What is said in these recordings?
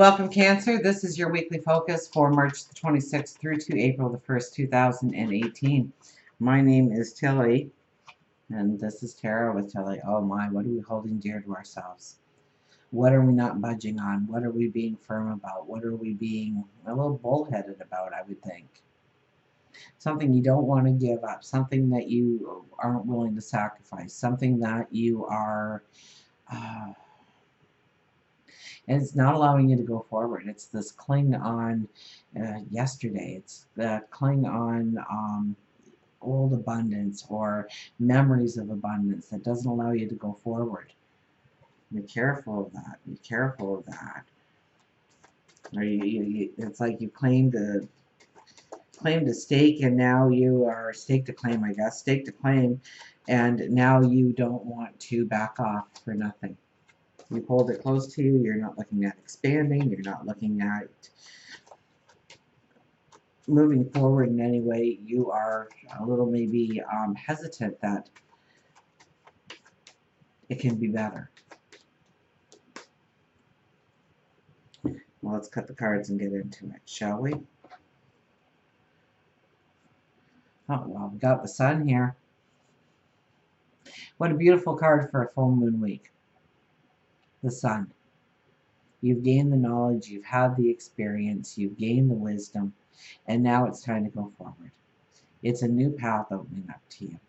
Welcome, Cancer. This is your weekly focus for March the 26th through to April the 1st, 2018. My name is Tilly, and this is Tarot with Tilly. Oh my, what are we holding dear to ourselves? What are we not budging on? What are we being firm about? What are we being a little bullheaded about, I would think? Something you don't want to give up, something that you aren't willing to sacrifice, something that you are... and it's not allowing you to go forward. It's this cling on yesterday. It's the cling on old abundance or memories of abundance that doesn't allow you to go forward. Be careful of that. Be careful of that. Or it's like you claimed a stake, and now you are stake to claim, I guess, stake to claim, and now you don't want to back off for nothing. You hold it close to you. You're not looking at expanding. You're not looking at moving forward in any way. You are a little maybe hesitant that it can be better. Well, let's cut the cards and get into it, shall we? Oh, well, we got the sun here. What a beautiful card for a full moon week. The sun. You've gained the knowledge, you've had the experience, you've gained the wisdom, and now it's time to go forward. It's a new path opening up to you.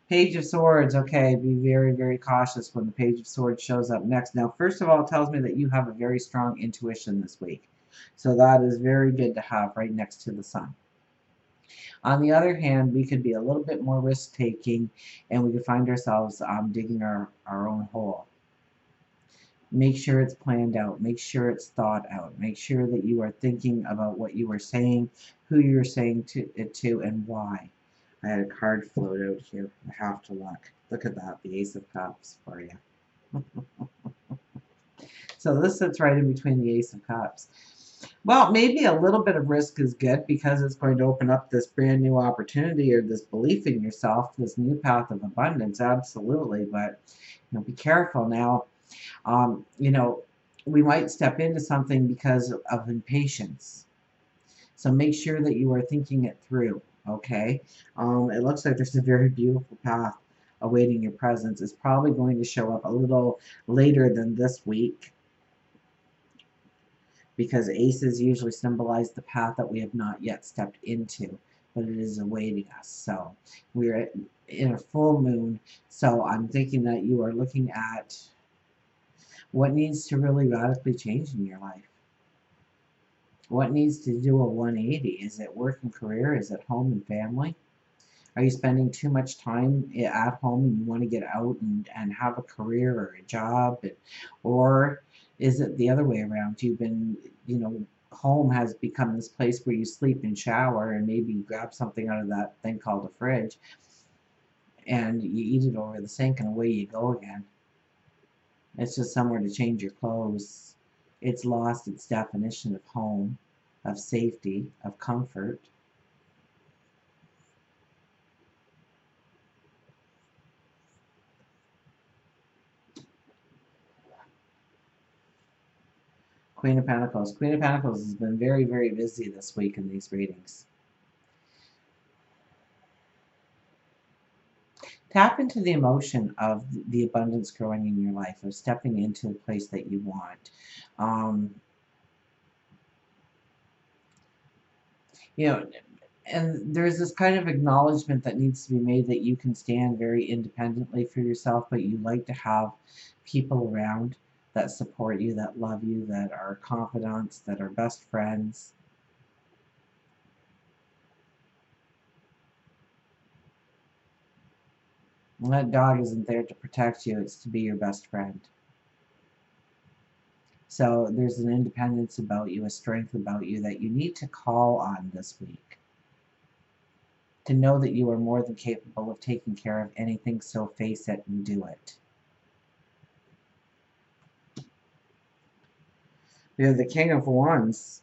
Page of Swords. Okay, be very, very cautious when the Page of Swords shows up next. Now, first of all, it tells me that you have a very strong intuition this week. So that is very good to have right next to the sun. On the other hand, we could be a little bit more risk-taking, and we could find ourselves digging our own hole. Make sure it's planned out. Make sure it's thought out. Make sure that you are thinking about what you are saying, who you're saying it to, and why. I had a card float out here. I have to look. Look at that, the Ace of Cups for you. So this sits right in between the Ace of Cups. Well, maybe a little bit of risk is good because it's going to open up this brand new opportunity or this belief in yourself, this new path of abundance, absolutely. But be careful now. We might step into something because of impatience. So make sure that you are thinking it through. Okay, it looks like there's a very beautiful path awaiting your presence. It's probably going to show up a little later than this week because aces usually symbolize the path that we have not yet stepped into, but it is awaiting us. So we're in a full moon, so I'm thinking that you are looking at what needs to really radically change in your life. What needs to do a 180? Is it work and career? Is it home and family? Are you spending too much time at home and you want to get out and have a career or a job? Or is it the other way around? You've been, home has become this place where you sleep and shower and maybe you grab something out of that thing called a fridge and you eat it over the sink and away you go again. It's just somewhere to change your clothes. It's lost its definition of home, of safety, of comfort. Queen of Pentacles. Queen of Pentacles has been very, very busy this week in these readings. Tap into the emotion of the abundance growing in your life, of stepping into the place that you want. And there's this kind of acknowledgement that needs to be made that you can stand very independently for yourself, but you like to have people around that support you, that love you, that are confidants, that are best friends. And that dog isn't there to protect you, it's to be your best friend. So there's an independence about you, a strength about you that you need to call on this week. To know that you are more than capable of taking care of anything, so face it and do it. You're the King of Wands.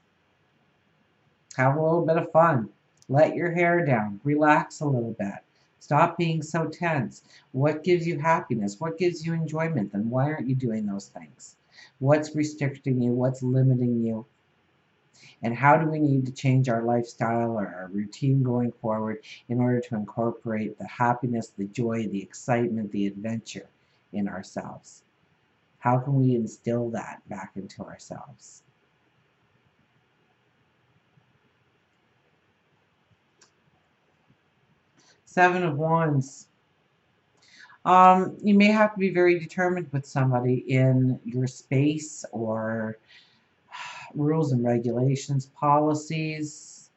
Have a little bit of fun. Let your hair down. Relax a little bit. Stop being so tense. What gives you happiness? What gives you enjoyment? Then why aren't you doing those things? What's restricting you? What's limiting you? And how do we need to change our lifestyle or our routine going forward in order to incorporate the happiness, the joy, the excitement, the adventure in ourselves? How can we instill that back into ourselves? Seven of Wands. You may have to be very determined with somebody in your space or rules and regulations, policies.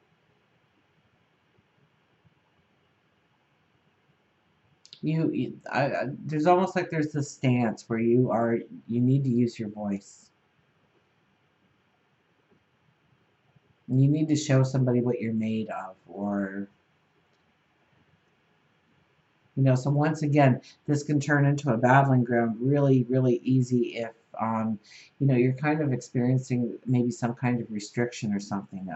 There's almost like there's this stance where you need to use your voice. You need to show somebody what you're made of, or so once again, this can turn into a battling ground really, really easy if you're kind of experiencing maybe some kind of restriction or something,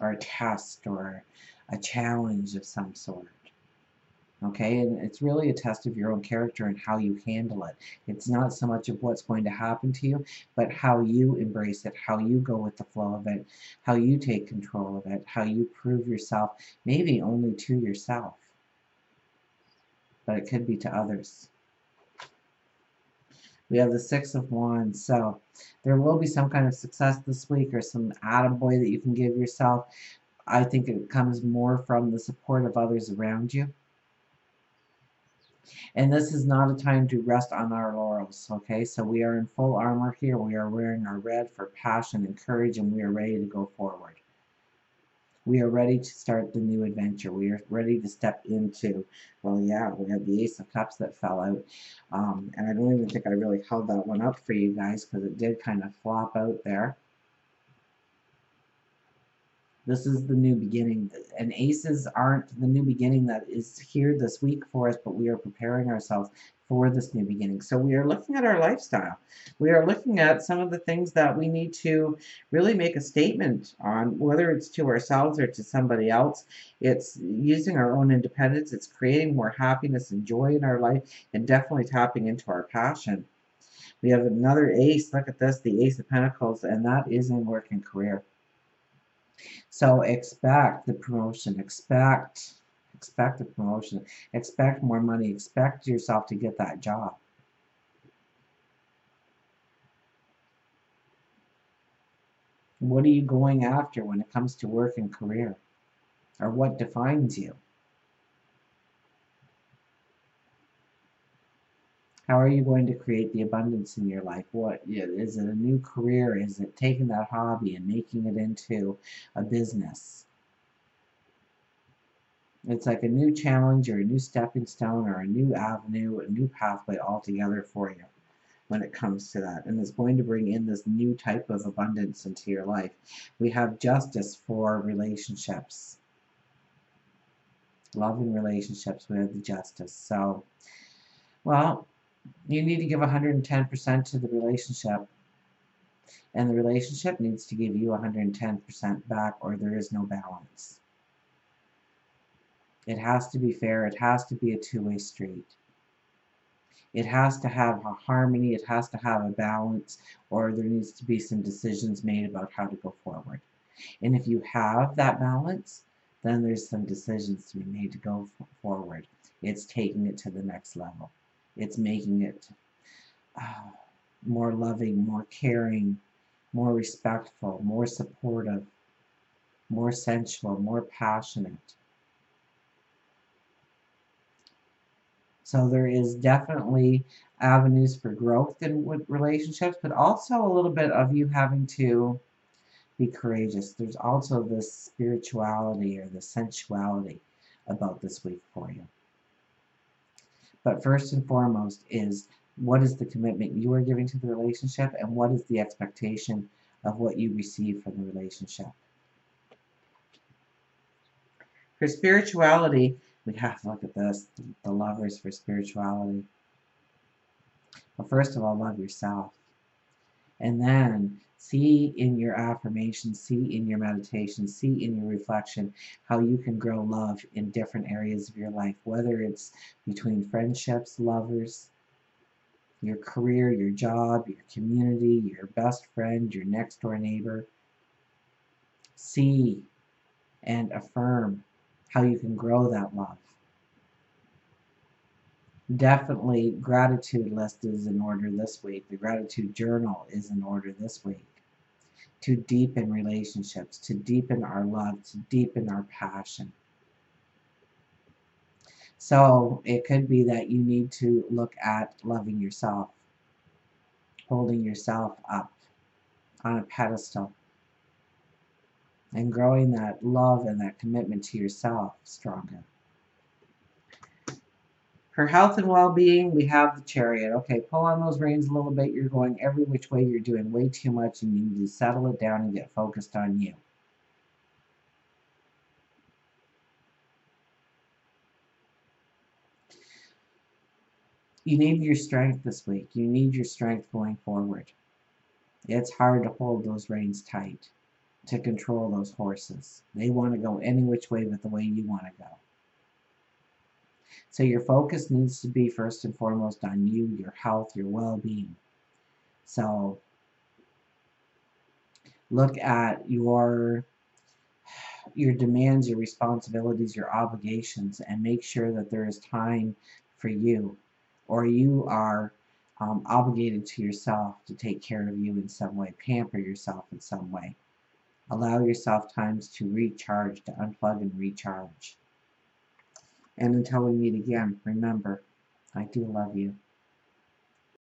or a test or a challenge of some sort. Okay, and it's really a test of your own character and how you handle it. It's not so much of what's going to happen to you, but how you embrace it, how you go with the flow of it, how you take control of it, how you prove yourself, maybe only to yourself, but it could be to others. We have the Six of Wands, so there will be some kind of success this week or some attaboy that you can give yourself. I think it comes more from the support of others around you. And this is not a time to rest on our laurels, okay? So we are in full armor here. We are wearing our red for passion and courage, and we are ready to go forward. We are ready to start the new adventure. We are ready to step into, well, yeah, we have the Ace of Cups that fell out. And I don't even think I really held that one up for you guys because it did kind of flop out there. This is the new beginning. And aces aren't the new beginning that is here this week for us, but we are preparing ourselves for this new beginning. So we are looking at our lifestyle. We are looking at some of the things that we need to really make a statement on, whether it's to ourselves or to somebody else. It's using our own independence. It's creating more happiness and joy in our life, and definitely tapping into our passion. We have another ace. Look at this, the Ace of Pentacles, and that is in work and career. So expect the promotion, expect the promotion, expect more money, expect yourself to get that job. What are you going after when it comes to work and career? Or what defines you? How are you going to create the abundance in your life? What is it? A new career? Is it taking that hobby and making it into a business? It's like a new challenge or a new stepping stone or a new avenue, a new pathway altogether for you when it comes to that. And it's going to bring in this new type of abundance into your life. We have justice for relationships. Love and relationships, we have the justice. So, well, you need to give 110% to the relationship. And the relationship needs to give you 110% back, or there is no balance. It has to be fair. It has to be a two-way street. It has to have a harmony. It has to have a balance, or there needs to be some decisions made about how to go forward. And if you have that balance, then there's some decisions to be made to go forward. It's taking it to the next level. It's making it more loving, more caring, more respectful, more supportive, more sensual, more passionate. So there is definitely avenues for growth in relationships, but also a little bit of you having to be courageous. There's also this spirituality or the sensuality about this week for you. But first and foremost is, what is the commitment you are giving to the relationship, and what is the expectation of what you receive from the relationship? For spirituality, we have to look at this, the Lovers for spirituality. Well, first of all, love yourself. And then See in your affirmations, see in your meditation, see in your reflection how you can grow love in different areas of your life, whether it's between friendships, lovers, your career, your job, your community, your best friend, your next door neighbor. See and affirm how you can grow that love. Definitely gratitude list is in order this week. The gratitude journal is in order this week. To deepen relationships, to deepen our love, to deepen our passion. So it could be that you need to look at loving yourself, holding yourself up on a pedestal, and growing that love and that commitment to yourself stronger. For health and well-being, we have the Chariot. Okay, pull on those reins a little bit. You're going every which way. You're doing way too much, and you need to settle it down and get focused on you. You need your strength this week. You need your strength going forward. It's hard to hold those reins tight, to control those horses. They want to go any which way but the way you want to go. So your focus needs to be first and foremost on you, your health, your well-being. So look at your demands, your responsibilities, your obligations, and make sure that there is time for you, or you are obligated to yourself to take care of you in some way, pamper yourself in some way. Allow yourself times to recharge, to unplug and recharge. And until we meet again, remember, I do love you.